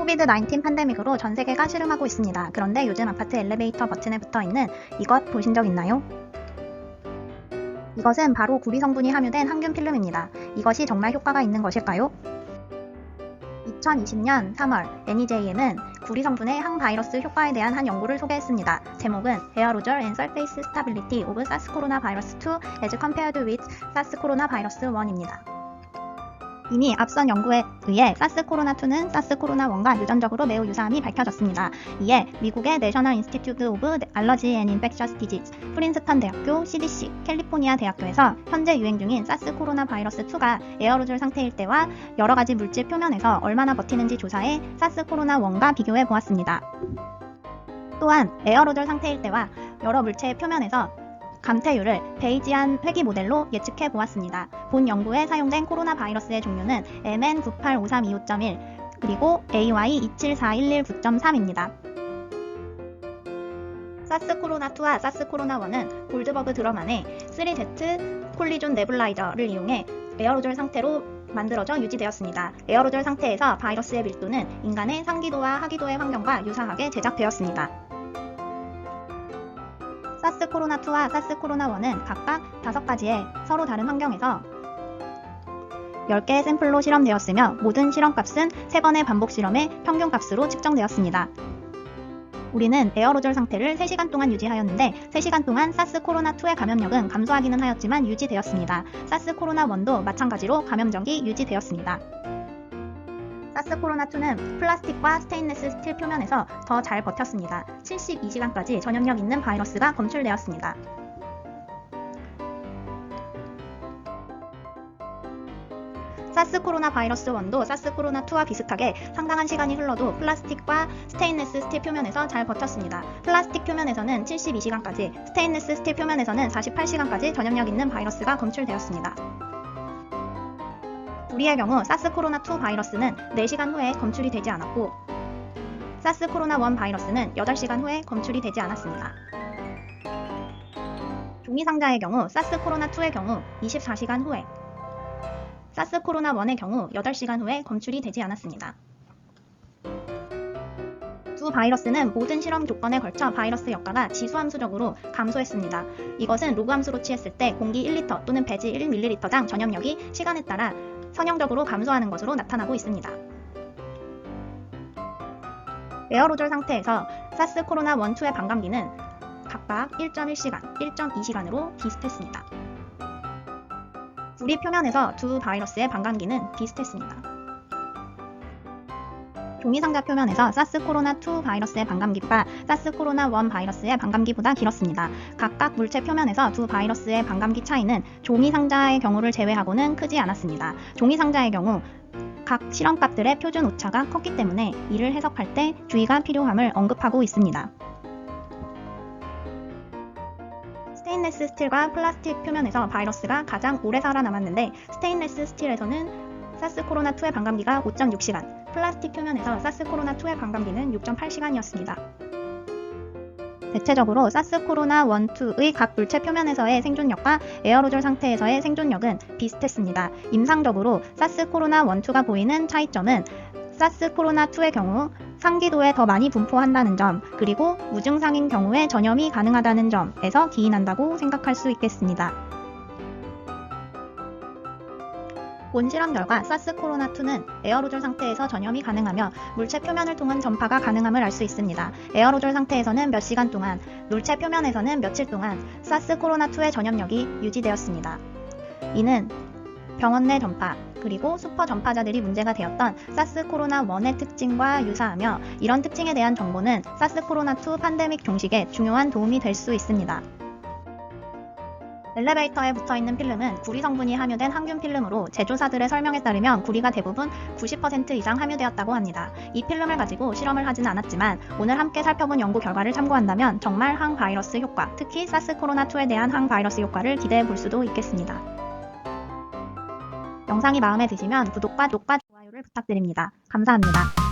코비드-19 팬데믹으로 전 세계가 시름하고 있습니다. 그런데 요즘 아파트 엘리베이터 버튼에 붙어 있는 이것 보신 적 있나요? 이것은 바로 구리 성분이 함유된 항균 필름입니다. 이것이 정말 효과가 있는 것일까요? 2020년 3월 NEJM은 구리 성분의 항바이러스 효과에 대한 한 연구를 소개했습니다. 제목은 Aerosol and Surface Stability of SARS-CoV-2 as compared with SARS-CoV-1입니다. 이미 앞선 연구에 의해 사스코로나2는 사스코로나1과 유전적으로 매우 유사함이 밝혀졌습니다. 이에 미국의 내셔널 인스티튜트 오브 알러지 앤 인펙셔스 디지즈, 프린스턴 대학교, CDC, 캘리포니아 대학교에서 현재 유행 중인 사스코로나 바이러스 2가 에어로졸 상태일 때와 여러 가지 물질 표면에서 얼마나 버티는지 조사해 사스코로나1과 비교해 보았습니다. 또한 에어로졸 상태일 때와 여러 물체의 표면에서 감퇴율을 베이지안 회귀 모델로 예측해 보았습니다. 본 연구에 사용된 코로나 바이러스의 종류는 MN9853225.1 그리고 AY2741199.3입니다. 사스코로나2와 사스코로나1은 골드버그 드럼 안에 3Z 콜리존 네뷸라이저를 이용해 에어로졸 상태로 만들어져 유지되었습니다. 에어로졸 상태에서 바이러스의 밀도는 인간의 상기도와 하기도의 환경과 유사하게 제작되었습니다. 사스코로나2와 사스코로나1은 각각 5가지의 서로 다른 환경에서 10개의 샘플로 실험되었으며 모든 실험값은 3번의 반복 실험의 평균값으로 측정되었습니다. 우리는 에어로졸 상태를 3시간 동안 유지하였는데 3시간 동안 사스코로나2의 감염력은 감소하기는 하였지만 유지되었습니다. 사스코로나1도 마찬가지로 감염력이 유지되었습니다. 사스코로나2는 플라스틱과 스테인리스 스틸 표면에서 더 잘 버텼습니다. 72시간까지 전염력 있는 바이러스가 검출되었습니다. 사스코로나 바이러스 1도 사스코로나2와 비슷하게 상당한 시간이 흘러도 플라스틱과 스테인리스 스틸 표면에서 잘 버텼습니다. 플라스틱 표면에서는 72시간까지, 스테인리스 스틸 표면에서는 48시간까지 전염력 있는 바이러스가 검출되었습니다. 우리의 경우 사스코로나2 바이러스는 4시간 후에 검출이 되지 않았고 사스코로나1 바이러스는 8시간 후에 검출이 되지 않았습니다. 종이상자의 경우 사스코로나2의 경우 24시간 후에 사스코로나1의 경우 8시간 후에 검출이 되지 않았습니다. 두 바이러스는 모든 실험 조건에 걸쳐 바이러스 역가가 지수함수적으로 감소했습니다. 이것은 로그함수로 취했을 때 공기 1리터 또는 배지 1ml당 전염력이 시간에 따라 선형적으로 감소하는 것으로 나타나고 있습니다. 에어로졸 상태에서 사스코로나1, 2의 반감기는 각각 1.1시간, 1.2시간으로 비슷했습니다. 구리 표면에서 두 바이러스의 반감기는 비슷했습니다. 종이상자 표면에서 사스코로나2 바이러스의 반감기가 사스코로나1 바이러스의 반감기보다 길었습니다. 각각 물체 표면에서 두 바이러스의 반감기 차이는 종이상자의 경우를 제외하고는 크지 않았습니다. 종이상자의 경우 각 실험값들의 표준 오차가 컸기 때문에 이를 해석할 때 주의가 필요함을 언급하고 있습니다. 스테인리스 스틸과 플라스틱 표면에서 바이러스가 가장 오래 살아남았는데 스테인리스 스틸에서는 사스코로나2의 반감기가 5.6시간, 플라스틱 표면에서 사스코로나2의 반감기는 6.8시간이었습니다. 대체적으로 사스코로나1, 2의 각 물체 표면에서의 생존력과 에어로졸 상태에서의 생존력은 비슷했습니다. 임상적으로 사스코로나1, 2가 보이는 차이점은 사스코로나2의 경우 상기도에 더 많이 분포한다는 점, 그리고 무증상인 경우에 전염이 가능하다는 점에서 기인한다고 생각할 수 있겠습니다. 본 실험 결과 사스코로나2는 에어로졸 상태에서 전염이 가능하며 물체 표면을 통한 전파가 가능함을 알 수 있습니다. 에어로졸 상태에서는 몇 시간 동안, 물체 표면에서는 며칠 동안 사스코로나2의 전염력이 유지되었습니다. 이는 병원 내 전파, 그리고 슈퍼 전파자들이 문제가 되었던 사스코로나1의 특징과 유사하며 이런 특징에 대한 정보는 사스코로나2 팬데믹 종식에 중요한 도움이 될 수 있습니다. 엘리베이터에 붙어있는 필름은 구리 성분이 함유된 항균 필름으로 제조사들의 설명에 따르면 구리가 대부분 90% 이상 함유되었다고 합니다. 이 필름을 가지고 실험을 하지는 않았지만 오늘 함께 살펴본 연구 결과를 참고한다면 정말 항바이러스 효과, 특히 사스코로나2에 대한 항바이러스 효과를 기대해 볼 수도 있겠습니다. 영상이 마음에 드시면 구독과 좋아요를 부탁드립니다. 감사합니다.